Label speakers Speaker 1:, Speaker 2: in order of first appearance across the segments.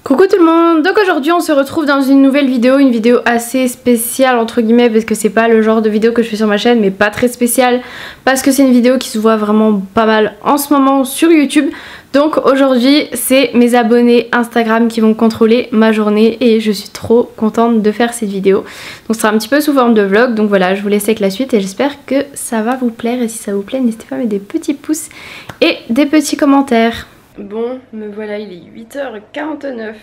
Speaker 1: Coucou tout le monde, donc aujourd'hui on se retrouve dans une nouvelle vidéo, une vidéo assez spéciale entre guillemets parce que c'est pas le genre de vidéo que je fais sur ma chaîne, mais pas très spéciale parce que c'est une vidéo qui se voit vraiment pas mal en ce moment sur YouTube. Donc aujourd'hui c'est mes abonnés Instagram qui vont contrôler ma journée et je suis trop contente de faire cette vidéo. Donc ce sera un petit peu sous forme de vlog, donc voilà, je vous laisse avec la suite et j'espère que ça va vous plaire, et si ça vous plaît n'hésitez pas à mettre des petits pouces et des petits commentaires. Bon, me voilà, il est 8h49.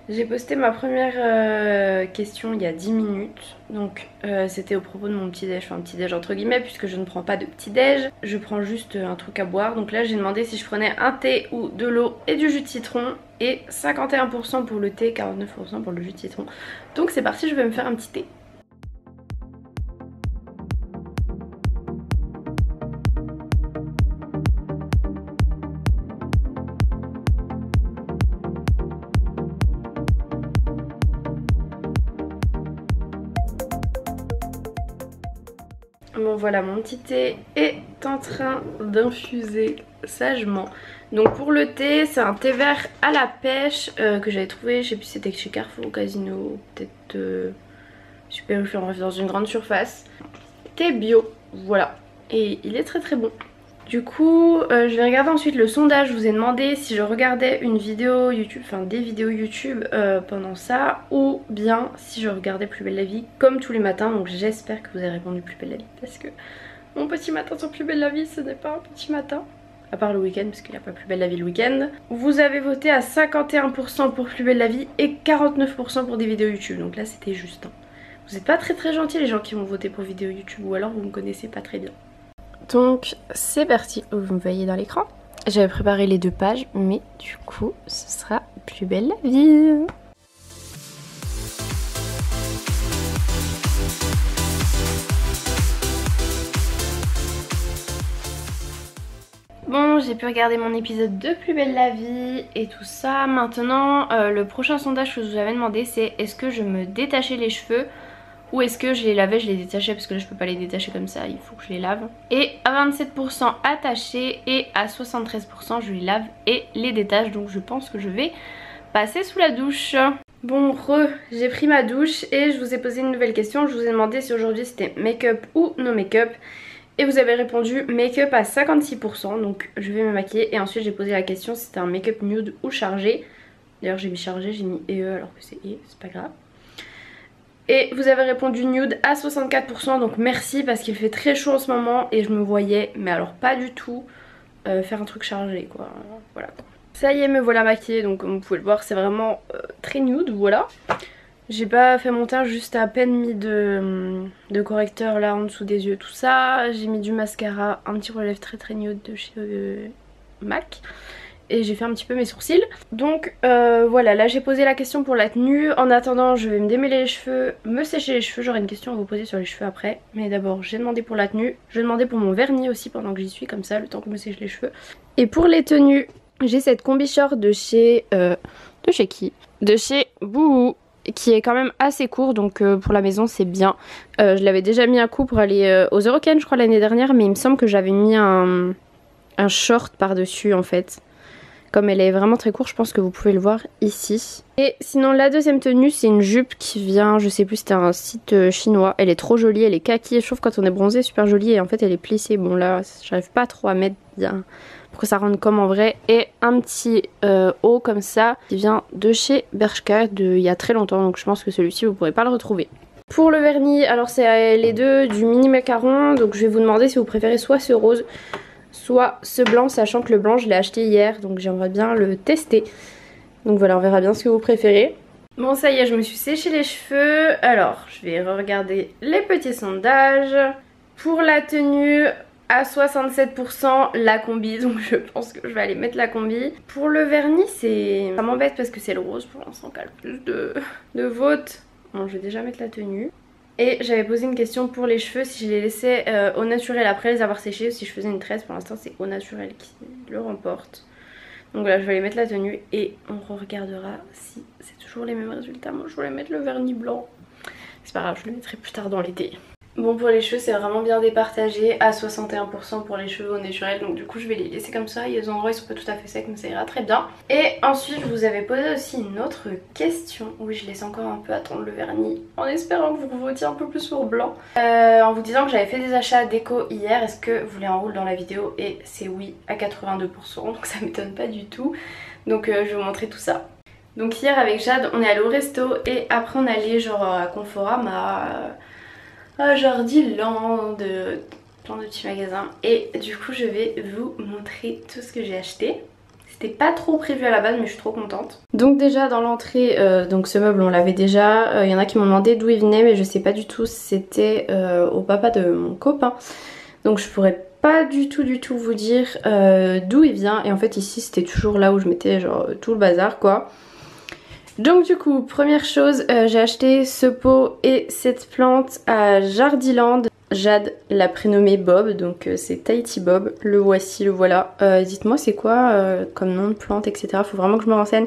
Speaker 1: J'ai posté ma première question il y a 10 minutes. Donc c'était au propos de mon petit-déj, enfin petit-déj entre guillemets, puisque je ne prends pas de petit-déj. Je prends juste un truc à boire. Donc là j'ai demandé si je prenais un thé ou de l'eau et du jus de citron. Et 51% pour le thé, 49% pour le jus de citron. Donc c'est parti, je vais me faire un petit thé. Bon voilà, mon petit thé est en train d'infuser sagement. Donc pour le thé, c'est un thé vert à la pêche que j'avais trouvé, je sais plus si c'était chez Carrefour ou Casino, peut-être Super U, enfin dans une grande surface. Thé bio, voilà. Et il est très très bon. Du coup, je vais regarder ensuite le sondage. Je vous ai demandé si je regardais une vidéo YouTube, enfin des vidéos YouTube pendant ça, ou bien si je regardais Plus belle la vie comme tous les matins. Donc j'espère que vous avez répondu Plus belle la vie, parce que mon petit matin sur Plus belle la vie, ce n'est pas un petit matin. À part le week-end, parce qu'il n'y a pas Plus belle la vie le week-end. Vous avez voté à 51% pour Plus belle la vie et 49% pour des vidéos YouTube. Donc là c'était juste. Hein. Vous n'êtes pas très gentils les gens qui vont voter pour vidéos YouTube, ou alors vous me connaissez pas très bien. Donc c'est parti, vous me voyez dans l'écran. J'avais préparé les deux pages, mais du coup ce sera Plus belle la vie. Bon, j'ai pu regarder mon épisode de Plus belle la vie et tout ça. Maintenant, le prochain sondage que je vous avais demandé, c'est est-ce que je me détachais les cheveux ou est-ce que je les lavais, je les détachais, parce que là je peux pas les détacher comme ça, il faut que je les lave. Et à 27% attachés et à 73% je les lave et les détache. Donc je pense que je vais passer sous la douche. Bon, j'ai pris ma douche et je vous ai posé une nouvelle question. Je vous ai demandé si aujourd'hui c'était make-up ou no make-up. Et vous avez répondu make-up à 56%, donc je vais me maquiller. Et ensuite j'ai posé la question si c'était un make-up nude ou chargé. D'ailleurs j'ai mis chargé, j'ai mis EE alors que c'est E, c'est pas grave. Et vous avez répondu nude à 64%, donc merci parce qu'il fait très chaud en ce moment et je me voyais, mais alors pas du tout, faire un truc chargé quoi, voilà. Ça y est, me voilà maquillée, donc comme vous pouvez le voir c'est vraiment très nude, voilà. J'ai pas fait mon teint, juste à peine mis de correcteur là en dessous des yeux, tout ça. J'ai mis du mascara, un petit relève très nude de chez MAC. Et j'ai fait un petit peu mes sourcils. Donc voilà, là j'ai posé la question pour la tenue. En attendant je vais me démêler les cheveux, me sécher les cheveux. J'aurai une question à vous poser sur les cheveux après. Mais d'abord j'ai demandé pour la tenue. Je vais demander pour mon vernis aussi pendant que j'y suis, comme ça le temps que je me sèche les cheveux. Et pour les tenues, j'ai cette combi short de chez... de chez qui? De chez Bouhou, qui est quand même assez court, donc pour la maison c'est bien. Je l'avais déjà mis un coup pour aller aux Eurocaines je crois l'année dernière, mais il me semble que j'avais mis un short par dessus en fait. Comme elle est vraiment très courte, je pense que vous pouvez le voir ici. Et sinon la deuxième tenue c'est une jupe qui vient, je sais plus, c'était un site chinois. Elle est trop jolie, elle est kaki, je trouve quand on est bronzé super jolie, et en fait elle est plissée. Bon là j'arrive pas trop à mettre bien pour que ça rentre comme en vrai. Et un petit haut comme ça qui vient de chez Bershka il y a très longtemps, donc je pense que celui-ci vous pourrez pas le retrouver. Pour le vernis, alors c'est les deux du mini macaron, donc je vais vous demander si vous préférez soit ce rose soit ce blanc, sachant que le blanc je l'ai acheté hier, donc j'aimerais bien le tester. Donc voilà, on verra bien ce que vous préférez. Bon ça y est, je me suis séché les cheveux. Alors je vais regarder les petits sondages. Pour la tenue, à 67% la combi, donc je pense que je vais aller mettre la combi. Pour le vernis, ça m'embête parce que c'est le rose pour l'instant qui a le plus de votes. Bon, je vais déjà mettre la tenue. Et j'avais posé une question pour les cheveux, si je les laissais au naturel après les avoir séchés, ou si je faisais une tresse. Pour l'instant c'est au naturel qui le remporte. Donc voilà, je vais aller mettre la tenue et on regardera si c'est toujours les mêmes résultats. Moi je voulais mettre le vernis blanc, c'est pas grave, je le mettrai plus tard dans l'été. Bon, pour les cheveux c'est vraiment bien départagé à 61% pour les cheveux au naturel, donc du coup je vais les laisser comme ça. Il y a des endroits ils sont pas tout à fait secs mais ça ira très bien. Et ensuite je vous avais posé aussi une autre question. Oui, je laisse encore un peu attendre le vernis en espérant que vous votiez un peu plus sur blanc. En vous disant que j'avais fait des achats déco hier, est-ce que vous les enroule dans la vidéo? Et c'est oui à 82%, donc ça m'étonne pas du tout. Donc je vais vous montrer tout ça. Donc hier avec Jade on est allé au resto et après on est allé genre à Conforama, à Jardiland, plein de petits magasins. Et du coup je vais vous montrer tout ce que j'ai acheté. C'était pas trop prévu à la base mais je suis trop contente. Donc déjà dans l'entrée, donc ce meuble on l'avait déjà. Il y en a qui m'ont demandé d'où il venait mais je sais pas du tout si c'était au papa de mon copain. Donc je pourrais pas du tout vous dire d'où il vient. Et en fait ici c'était toujours là où je mettais genre tout le bazar quoi. Donc du coup, première chose, j'ai acheté ce pot et cette plante à Jardiland. Jade l'a prénommé Bob, donc c'est Tahiti Bob. Le voici, le voilà. Dites-moi c'est quoi comme nom de plante, etc. Faut vraiment que je me renseigne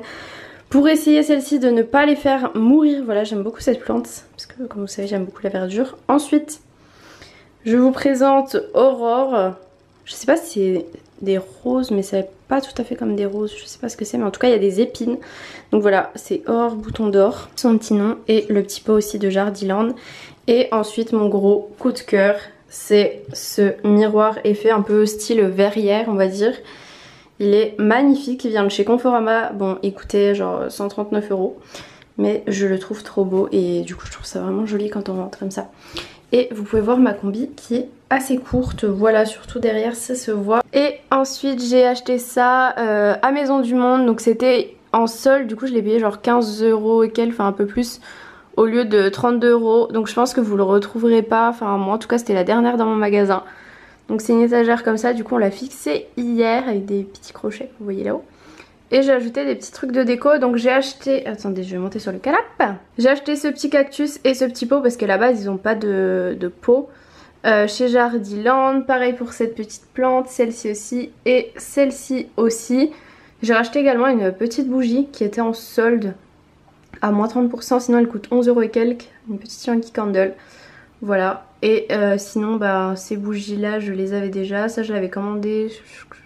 Speaker 1: pour essayer celle-ci de ne pas les faire mourir. Voilà, j'aime beaucoup cette plante parce que comme vous savez j'aime beaucoup la verdure. Ensuite, je vous présente Aurore. Je sais pas si c'est des roses mais c'est pas tout à fait comme des roses, je sais pas ce que c'est mais en tout cas il y a des épines. Donc voilà, c'est Aurore Bouton d'Or, son petit nom, et le petit pot aussi de Jardiland. Et ensuite mon gros coup de cœur, c'est ce miroir effet un peu style verrière on va dire. Il est magnifique, il vient de chez Conforama, bon il coûtait genre 139 €. Mais je le trouve trop beau et du coup je trouve ça vraiment joli quand on rentre comme ça. Et vous pouvez voir ma combi qui est assez courte, voilà, surtout derrière ça se voit. Et ensuite j'ai acheté ça à Maison du Monde, donc c'était en solde, du coup je l'ai payé genre 15 € et quelques, enfin un peu plus, au lieu de 32 €. Donc je pense que vous le retrouverez pas, enfin moi en tout cas c'était la dernière dans mon magasin. Donc c'est une étagère comme ça, du coup on l'a fixée hier avec des petits crochets que vous voyez là-haut. Et j'ai ajouté des petits trucs de déco, donc j'ai acheté... Attendez, je vais monter sur le canapé. J'ai acheté ce petit cactus et ce petit pot parce qu'à la base ils n'ont pas de pot. Chez Jardiland, pareil pour cette petite plante, celle-ci aussi et celle-ci aussi. J'ai racheté également une petite bougie qui était en solde à moins 30%, sinon elle coûte 11 € et quelques. Une petite Yankee Candle. Voilà. Et sinon bah ces bougies là je les avais déjà, ça je l'avais commandé,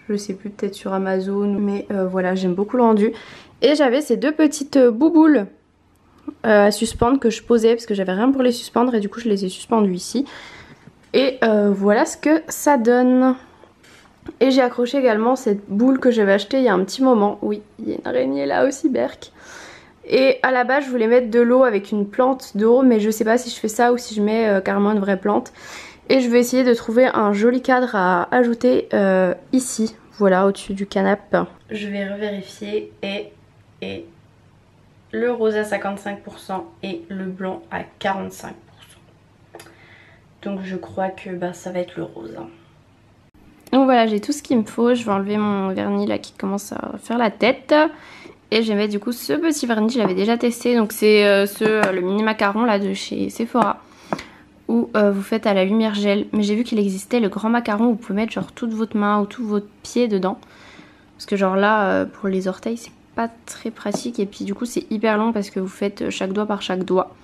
Speaker 1: je sais plus, peut-être sur Amazon, mais voilà, j'aime beaucoup le rendu. Et j'avais ces deux petites bouboules à suspendre que je posais parce que j'avais rien pour les suspendre et du coup je les ai suspendues ici. Et voilà ce que ça donne. Et j'ai accroché également cette boule que j'avais achetée il y a un petit moment. Oui, il y a une araignée là aussi, berk. Et à la base je voulais mettre de l'eau avec une plante d'eau, mais je sais pas si je fais ça ou si je mets carrément une vraie plante. Et je vais essayer de trouver un joli cadre à ajouter ici, voilà, au-dessus du canapé. Je vais revérifier et le rose à 55% et le blanc à 45%. Donc je crois que bah, ça va être le rose. Donc voilà, j'ai tout ce qu'il me faut. Je vais enlever mon vernis là qui commence à faire la tête. Et je vais mettre du coup ce petit vernis, je l'avais déjà testé. Donc c'est le mini macaron là de chez Sephora. Où vous faites à la lumière gel. Mais j'ai vu qu'il existait le grand macaron où vous pouvez mettre genre toute votre main ou tout votre pied dedans. Parce que genre là pour les orteils c'est pas très pratique. Et puis du coup c'est hyper long parce que vous faites chaque doigt par chaque doigt.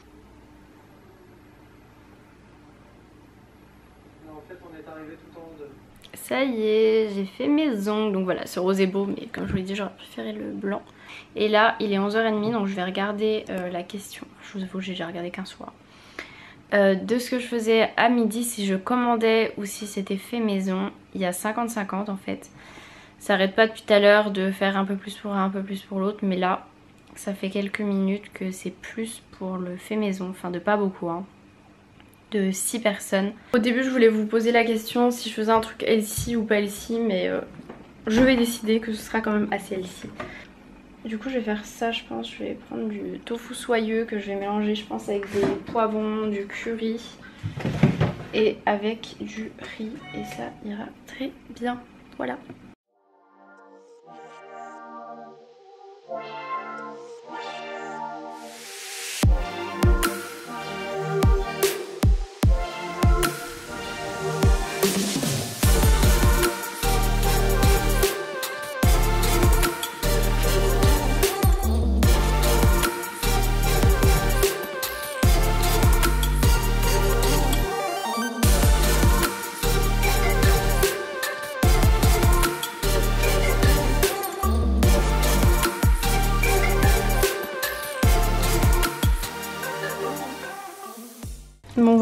Speaker 2: En fait on est arrivé tout en haut de...
Speaker 1: Ça y est, j'ai fait mes ongles. Donc voilà, ce rose est beau mais comme je vous l'ai dit j'aurais préféré le blanc. Et là il est 11h30 donc je vais regarder la question. Je vous avoue j'ai déjà regardé qu'un soir. De ce que je faisais à midi, si je commandais ou si c'était fait maison. Il y a 50-50 en fait. Ça arrête pas depuis tout à l'heure de faire un peu plus pour un peu plus pour l'autre. Mais là ça fait quelques minutes que c'est plus pour le fait maison. Enfin de pas beaucoup hein. De 6 personnes. Au début je voulais vous poser la question si je faisais un truc healthy ou pas healthy. Mais je vais décider que ce sera quand même assez healthy. Du coup je vais faire ça je pense, je vais prendre du tofu soyeux que je vais mélanger je pense avec des poivrons, du curry et avec du riz et ça ira très bien, voilà.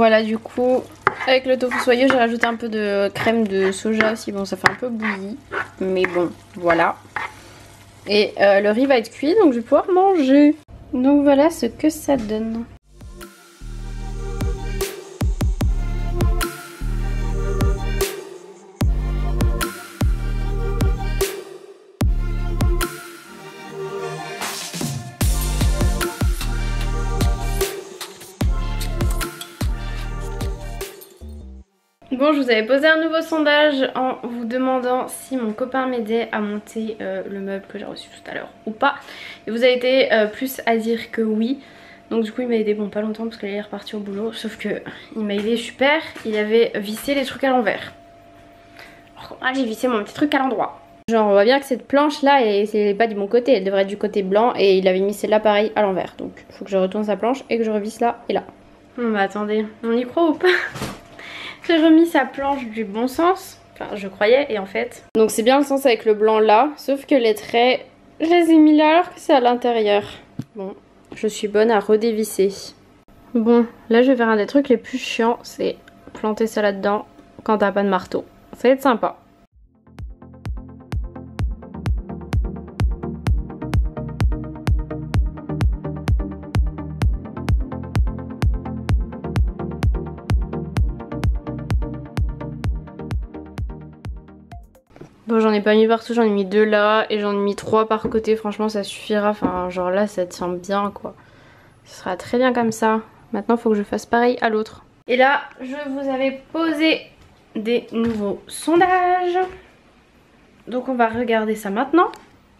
Speaker 1: voilà, du coup, avec le tofu soyeux, j'ai rajouté un peu de crème de soja aussi. Bon, ça fait un peu bouilli, mais bon, voilà. Et le riz va être cuit, donc je vais pouvoir manger. Donc voilà ce que ça donne. Bon, je vous avais posé un nouveau sondage en vous demandant si mon copain m'aidait à monter le meuble que j'ai reçu tout à l'heure ou pas. Et vous avez été plus à dire que oui. Donc du coup il m'a aidé, bon pas longtemps parce qu'il est reparti au boulot. Sauf que il m'a aidé super, il avait vissé les trucs à l'envers. Alors là j'ai vissé mon petit truc à l'endroit. Genre on voit bien que cette planche là c'est pas du bon côté, elle devrait être du côté blanc. Et il avait mis celle-là pareil à l'envers. Donc il faut que je retourne sa planche et que je revisse là et là. Bon bah attendez, on y croit ou pas? J'ai remis sa planche du bon sens, enfin je croyais, et en fait... Donc c'est bien le sens avec le blanc là, sauf que les traits, je les ai mis là alors que c'est à l'intérieur. Bon, je suis bonne à redévisser. Bon, là je vais faire un des trucs les plus chiants, c'est planter ça là-dedans quand t'as pas de marteau. Ça va être sympa. Bon, j'en ai pas mis partout, j'en ai mis 2 là et j'en ai mis 3 par côté. Franchement ça suffira, enfin genre là ça tient bien quoi. Ce sera très bien comme ça. Maintenant il faut que je fasse pareil à l'autre. Et là je vous avais posé des nouveaux sondages. Donc on va regarder ça maintenant.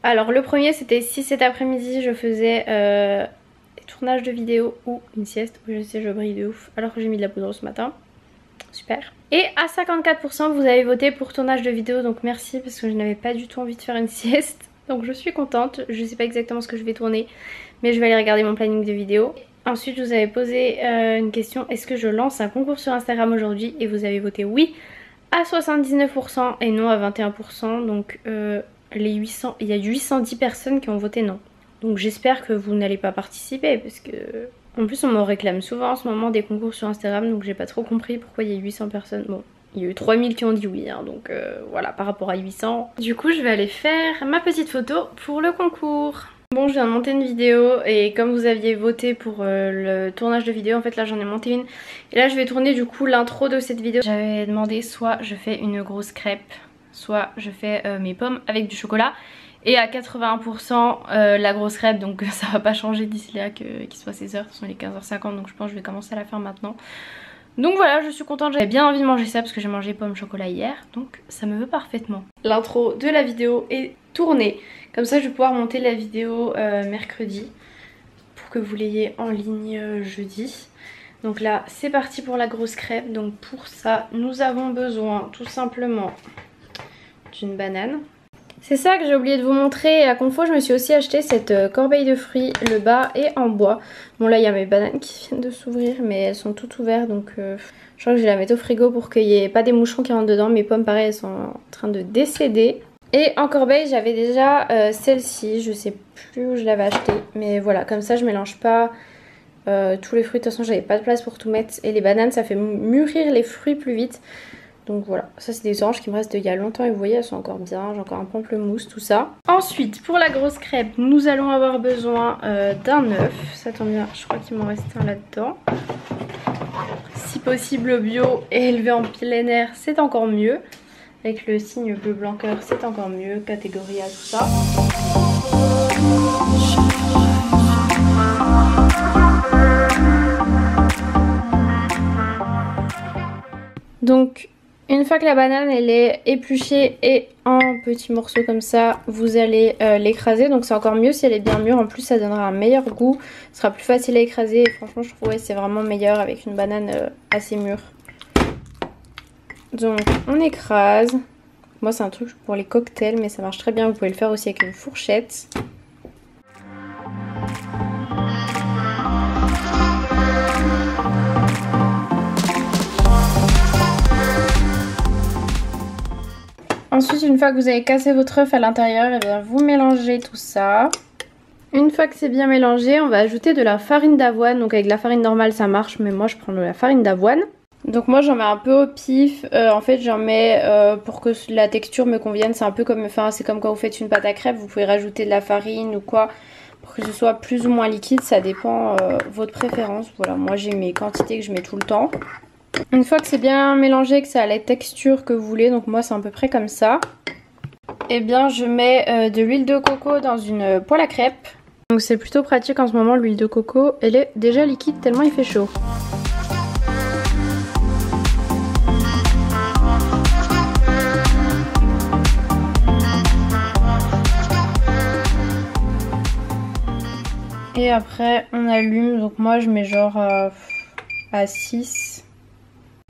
Speaker 1: Alors le premier c'était si cet après-midi je faisais des tournages de vidéos ou une sieste. Je sais je brille de ouf alors que j'ai mis de la poudre ce matin. Super. Et à 54% vous avez voté pour tournage de vidéo, donc merci parce que je n'avais pas du tout envie de faire une sieste. Donc je suis contente, je sais pas exactement ce que je vais tourner, mais je vais aller regarder mon planning de vidéo. Ensuite je vous avais posé une question, est-ce que je lance un concours sur Instagram aujourd'hui? Et vous avez voté oui à 79% et non à 21%, donc les 800, il y a 810 personnes qui ont voté non. Donc j'espère que vous n'allez pas participer parce que... En plus on me réclame souvent en ce moment des concours sur Instagram, donc j'ai pas trop compris pourquoi il y a 800 personnes. Bon, il y a eu 3000 qui ont dit oui, hein, donc voilà, par rapport à 800. Du coup je vais aller faire ma petite photo pour le concours. Bon, je viens de monter une vidéo et comme vous aviez voté pour le tournage de vidéo, en fait là j'en ai monté une. Et là je vais tourner du coup l'intro de cette vidéo. J'avais demandé soit je fais une grosse crêpe, soit je fais mes pommes avec du chocolat. Et à 81% la grosse crêpe, donc ça va pas changer d'ici là qu'il soit 16h, de toute façon il est 15h50, donc je pense que je vais commencer à la faire maintenant. Donc voilà, je suis contente, j'avais bien envie de manger ça parce que j'ai mangé pommes chocolat hier, donc ça me veut parfaitement. L'intro de la vidéo est tournée, comme ça je vais pouvoir monter la vidéo mercredi pour que vous l'ayez en ligne jeudi. Donc là c'est parti pour la grosse crêpe, donc pour ça nous avons besoin tout simplement d'une banane. C'est ça que j'ai oublié de vous montrer. À Confo je me suis aussi acheté cette corbeille de fruits. Le bas est en bois. Bon là il y a mes bananes qui viennent de s'ouvrir, mais elles sont toutes ouvertes, donc je crois que je vais la mettre au frigo pour qu'il n'y ait pas des moucherons qui rentrent dedans. Mes pommes pareil elles sont en train de décéder. Et en corbeille j'avais déjà celle-ci. Je sais plus où je l'avais achetée, mais voilà, comme ça je mélange pas tous les fruits. De toute façon j'avais pas de place pour tout mettre. Et les bananes ça fait mûrir les fruits plus vite. Donc voilà, ça c'est des oranges qui me restent d'il y a longtemps et vous voyez elles sont encore bien, j'ai encore un pamplemousse, tout ça. Ensuite pour la grosse crêpe, nous allons avoir besoin d'un œuf, ça tombe bien, je crois qu'il m'en reste un là-dedans. Si possible bio et élevé en plein air, c'est encore mieux. Avec le signe bleu blanc cœur, c'est encore mieux, catégorie A, tout ça. Donc une fois que la banane elle est épluchée et en petits morceaux comme ça, vous allez l'écraser. Donc c'est encore mieux si elle est bien mûre, en plus ça donnera un meilleur goût, ce sera plus facile à écraser et franchement je trouve que c'est vraiment meilleur avec une banane assez mûre. Donc on écrase, moi c'est un truc pour les cocktails mais ça marche très bien, vous pouvez le faire aussi avec une fourchette. Ensuite, une fois que vous avez cassé votre œuf à l'intérieur, et bien vous mélangez tout ça. Une fois que c'est bien mélangé, on va ajouter de la farine d'avoine. Donc avec la farine normale ça marche, mais moi je prends de la farine d'avoine. Donc moi j'en mets un peu au pif. En fait j'en mets pour que la texture me convienne. C'est un peu comme, enfin c'est comme quand vous faites une pâte à crêpes, vous pouvez rajouter de la farine ou quoi pour que ce soit plus ou moins liquide. Ça dépend votre préférence. Voilà, moi j'ai mes quantités que je mets tout le temps. Une fois que c'est bien mélangé, que ça a la texture que vous voulez, donc moi c'est à peu près comme ça. Et bien je mets de l'huile de coco dans une poêle à crêpes. Donc c'est plutôt pratique en ce moment, l'huile de coco, elle est déjà liquide tellement il fait chaud. Et après on allume, donc moi je mets genre à 6.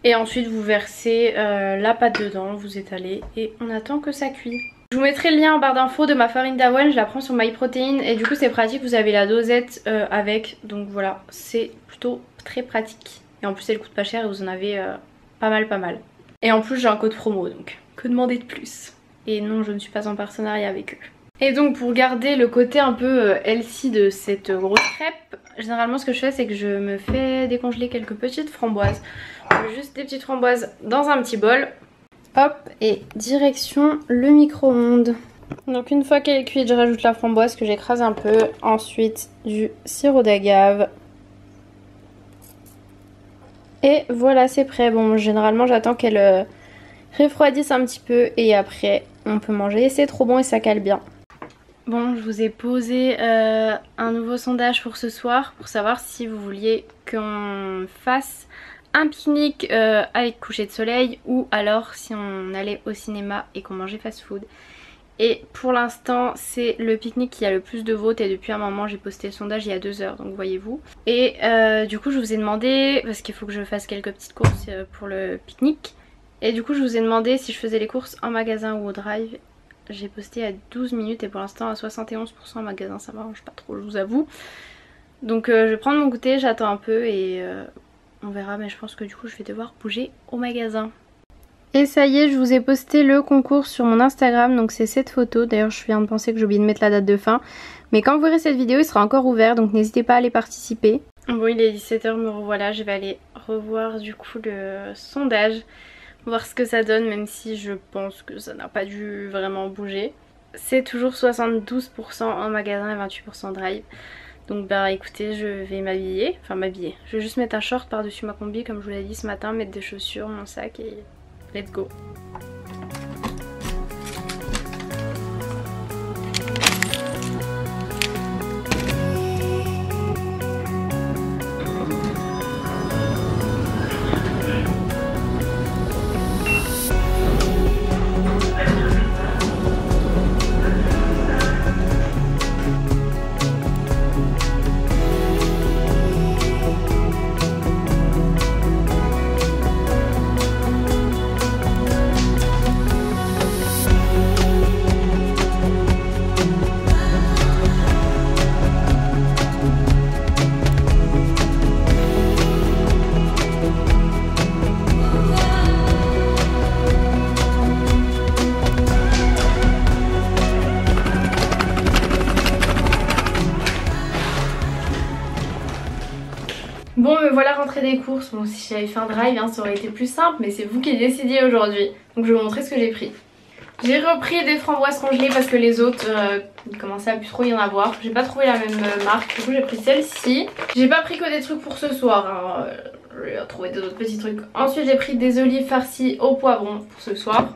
Speaker 1: Et ensuite vous versez la pâte dedans, vous étalez et on attend que ça cuise. Je vous mettrai le lien en barre d'infos de ma farine d'avoine, je la prends sur MyProtein et du coup c'est pratique, vous avez la dosette avec, donc voilà, c'est plutôt très pratique. Et en plus elle coûte pas cher et vous en avez pas mal. Et en plus j'ai un code promo, donc que demander de plus. Et non, je ne suis pas en partenariat avec eux. Et donc pour garder le côté un peu healthy de cette grosse crêpe, généralement ce que je fais c'est que je me fais décongeler quelques petites framboises. Juste des petites framboises dans un petit bol. Hop, et direction le micro-ondes. Donc une fois qu'elle est cuite, je rajoute la framboise que j'écrase un peu. Ensuite du sirop d'agave. Et voilà, c'est prêt. Bon, généralement j'attends qu'elle refroidisse un petit peu et après on peut manger. C'est trop bon et ça cale bien. Bon, je vous ai posé un nouveau sondage pour ce soir pour savoir si vous vouliez qu'on fasse un pique-nique avec coucher de soleil ou alors si on allait au cinéma et qu'on mangeait fast food. Et pour l'instant c'est le pique-nique qui a le plus de votes et depuis un moment j'ai posté le sondage il y a 2 heures, donc voyez-vous. Et du coup je vous ai demandé, parce qu'il faut que je fasse quelques petites courses pour le pique-nique, et du coup je vous ai demandé si je faisais les courses en magasin ou au drive. J'ai posté à 12 minutes et pour l'instant à 71% en magasin, ça m'arrange pas trop je vous avoue. Donc je vais prendre mon goûter, j'attends un peu et on verra, mais je pense que du coup je vais devoir bouger au magasin. Et ça y est, je vous ai posté le concours sur mon Instagram, donc c'est cette photo. D'ailleurs je viens de penser que j'ai oublié de mettre la date de fin. Mais quand vous verrez cette vidéo, il sera encore ouvert, donc n'hésitez pas à aller participer. Bon, il est 17h, me revoilà, je vais aller revoir du coup le sondage. Voir ce que ça donne, même si je pense que ça n'a pas dû vraiment bouger. C'est toujours 72% en magasin et 28% drive. Donc bah écoutez, je vais m'habiller, enfin m'habiller. Je vais juste mettre un short par-dessus ma combi comme je vous l'ai dit ce matin, mettre des chaussures, mon sac et let's go. Bon, me voilà rentrée des courses. Bon, si j'avais fait un drive, hein, ça aurait été plus simple, mais c'est vous qui décidiez aujourd'hui. Donc je vais vous montrer ce que j'ai pris. J'ai repris des framboises congelées parce que les autres, il commençait à plus trop y en avoir. J'ai pas trouvé la même marque, du coup j'ai pris celle-ci. J'ai pas pris que des trucs pour ce soir, hein. J'ai trouvé des autres petits trucs. Ensuite j'ai pris des olives farcies au poivron pour ce soir.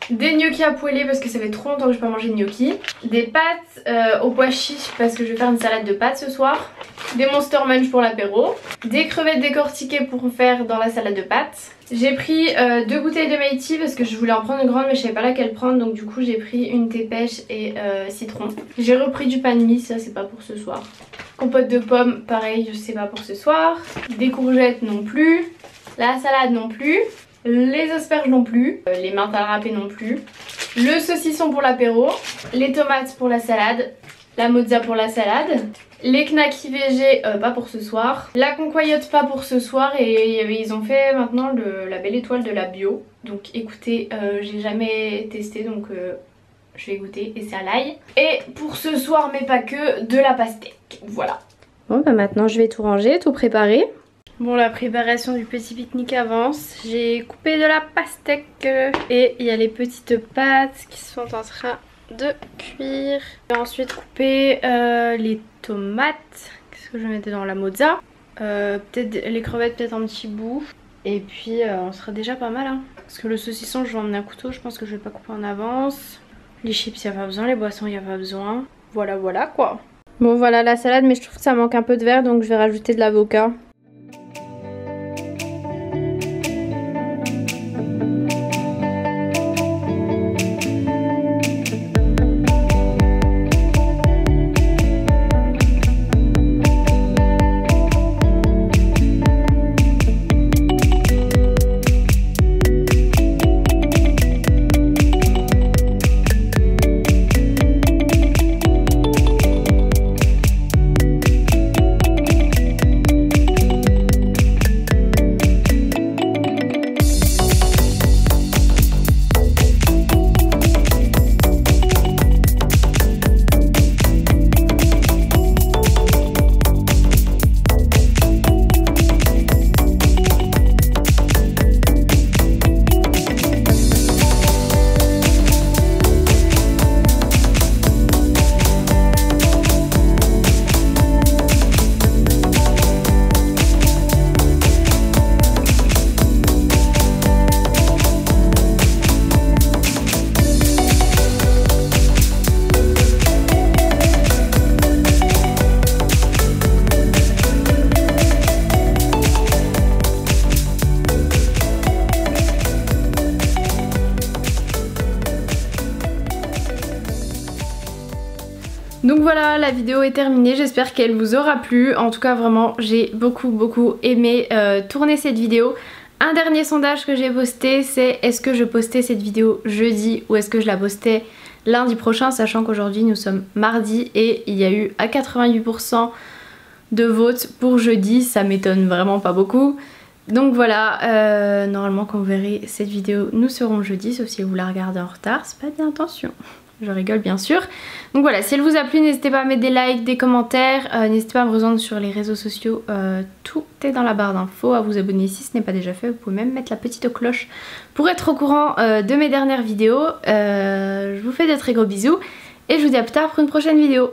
Speaker 1: Des gnocchis à poêler parce que ça fait trop longtemps que je n'ai pas mangé de gnocchis. Des pâtes aux pois chiches parce que je vais faire une salade de pâtes ce soir. Des Monster Munch pour l'apéro. Des crevettes décortiquées pour faire dans la salade de pâtes. J'ai pris 2 bouteilles de Meiji parce que je voulais en prendre une grande mais je savais pas laquelle prendre. Donc du coup j'ai pris une thé pêche et citron. J'ai repris du pain de mie, ça c'est pas pour ce soir. Compote de pommes, pareil, je sais pas pour ce soir. Des courgettes non plus. La salade non plus. Les asperges non plus, les menthes à râper non plus, le saucisson pour l'apéro, les tomates pour la salade, la mozza pour la salade, les knackis végé pas pour ce soir, la concoyote pas pour ce soir et ils ont fait maintenant la belle étoile de la bio. Donc écoutez, j'ai jamais testé donc je vais goûter et c'est à l'ail. Et pour ce soir, mais pas que, de la pastèque. Voilà. Bon bah maintenant je vais tout ranger, tout préparer. Bon, la préparation du petit pique-nique avance. J'ai coupé de la pastèque et il y a les petites pâtes qui sont en train de cuire. J'ai ensuite coupé les tomates. Qu'est-ce que je vais mettre dans la mozza? Peut-être les crevettes, peut-être un petit bout. Et puis on sera déjà pas mal hein. Parce que le saucisson je vais emmener un couteau, je pense que je vais pas couper en avance. Les chips il n'y a pas besoin, les boissons il n'y a pas besoin. Voilà voilà quoi. Bon voilà la salade, mais je trouve que ça manque un peu de verre donc je vais rajouter de l'avocat. Donc voilà, la vidéo est terminée, j'espère qu'elle vous aura plu. En tout cas vraiment j'ai beaucoup aimé tourner cette vidéo. Un dernier sondage que j'ai posté, c'est est-ce que je postais cette vidéo jeudi ou est-ce que je la postais lundi prochain, sachant qu'aujourd'hui nous sommes mardi et il y a eu à 88% de votes pour jeudi, ça m'étonne vraiment pas beaucoup. Donc voilà, normalement quand vous verrez cette vidéo nous serons jeudi, sauf si vous la regardez en retard, c'est pas d'intention. Je rigole bien sûr. Donc voilà, si elle vous a plu, n'hésitez pas à mettre des likes, des commentaires. N'hésitez pas à me rejoindre sur les réseaux sociaux. Tout est dans la barre d'infos. À vous abonner si ce n'est pas déjà fait. Vous pouvez même mettre la petite cloche pour être au courant de mes dernières vidéos. Je vous fais de très gros bisous. Et je vous dis à plus tard pour une prochaine vidéo.